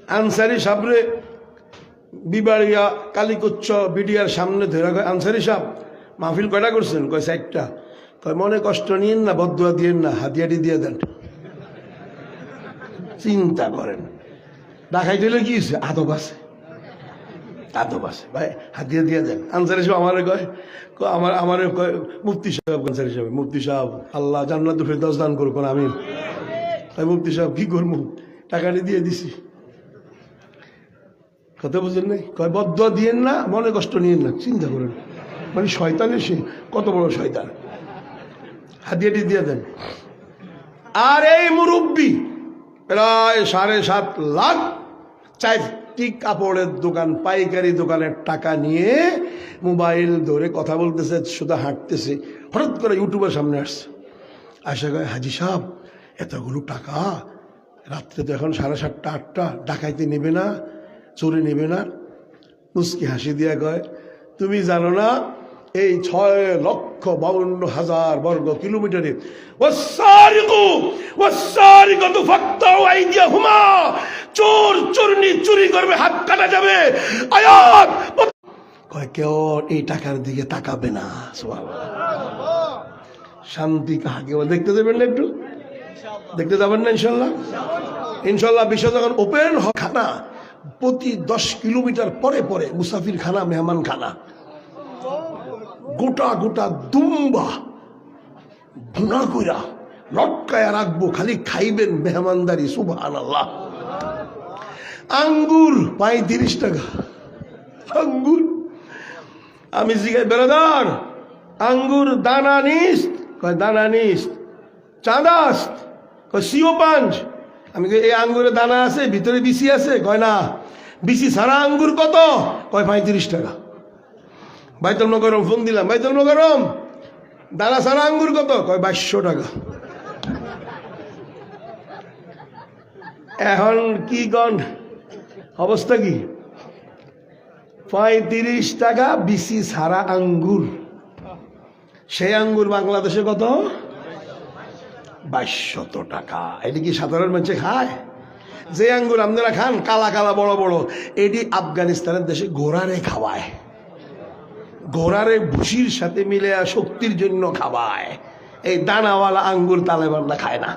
Ansari সাবরে বিবাড়িয়া কালীকুচ্ছ BDR সামনে ধরে কয়, আনসারি সাহেব মাহফিল কয়টা করছেন? কয় 4টা। কয় মনে কষ্ট নিয়েন না, বদুয়া দিয়েন না, হাতিয়াটি দিয়ে দেন। চিন্তা করেন, ডাকাই দিলে কি হয়েছে? আদব আছে, আদব আছে ভাই, হাতিয়া দিয়ে দেন। আনসারি সাহেব আমারে কয়, আমারে কয় মুফতি সাহেব, আনসারি সাহেব, মুফতি সাহেব আল্লাহ জান্নাতুল ফেরদাউস দান করুন আমিন। মুফতি সাহেব কি করবো, টাকাটি দিয়ে দিছি। কথা বুঝলেন নাই? কয় বদুয়া দিয়েন না, মনে কষ্ট নিয়েন না। চিন্তা করেন, মানে শয়তানের সে কত বড় শয়তান। হাতিয়াটি দিয়ে দেন। আর এই মুরব্বী প্রায় 7.5 লাখ 4টি কাপড়ের দোকান, পাইকারি দোকানের টাকা নিয়ে মোবাইল ধরে কথা বলতেছে, শুধু হাঁটতেছে। হঠাৎ করে ইউটিউবের সামনে আসছে, আশা কয় হাজি সাহেব এতগুলো টাকা রাত্রে তো এখন 7:30 8টা, ডাকাইতে নেবে না, চোরে নেবে না? মুস্কি হাসি দিয়া কয়, তুমি জানো না এই 6,52,000 বর্গ কিলোমিটারে চোর চোরনি চুরি করবে, হাত কাটা যাবে। আয়াত কয় কেউ এই টাকার দিকে তাকাবে না। শান্তি কাহাকে দেখতে যাবেন না? একটু দেখতে যাবেন না? ইনশাল্লাহ, ইনশাল্লাহ বিষয় যখন ওপেন খানা, প্রতি 10 কিলোমিটার পরে পরে মুসাফির খানা, মেহমান খানা, গোটা গোটা দুম্বা ভুনা কইরা লটকায়া রাখবো, খালি খাইবেন মেহমানদারি। সুবহানাল্লাহ। আঙ্গুর 35 টাকা আঙ্গুর। আমি জিজ্ঞাসা, বেরাদার আঙ্গুর দানা নিস? কয় দানা নিস। চাঁদাস? কয় সিও 5। আমি এই আঙ্গুরে দানা আছে, ভিতরে বিসি আছে? কয় না। বিসি ছাড়া আঙ্গুর কত? কয় 35 টাকা। বাইতুল মোকাররম ফোন দিলাম, বাইতুল মোকাররম দানা ছাড়া আঙ্গুর কত? কয় 2200 টাকা। এখন কি গণ অবস্থা কি? 35 টাকা বিসি ছাড়া আঙ্গুর। সেই আঙ্গুর বাংলাদেশে কত? 2200 টাকা। এটি কি সাধারণ মানুষে খায়? যে আঙ্গুর আপনারা খান কালা কালা বড় বড়, এটি আফগানিস্তানের দেশে ঘোড়ারে খাওয়ায়, ঘোড়ারে ভুসির সাথে মিলে শক্তির জন্য খাওয়ায়। এই দানাওয়ালা আঙ্গুর তালেবানরা খায় না।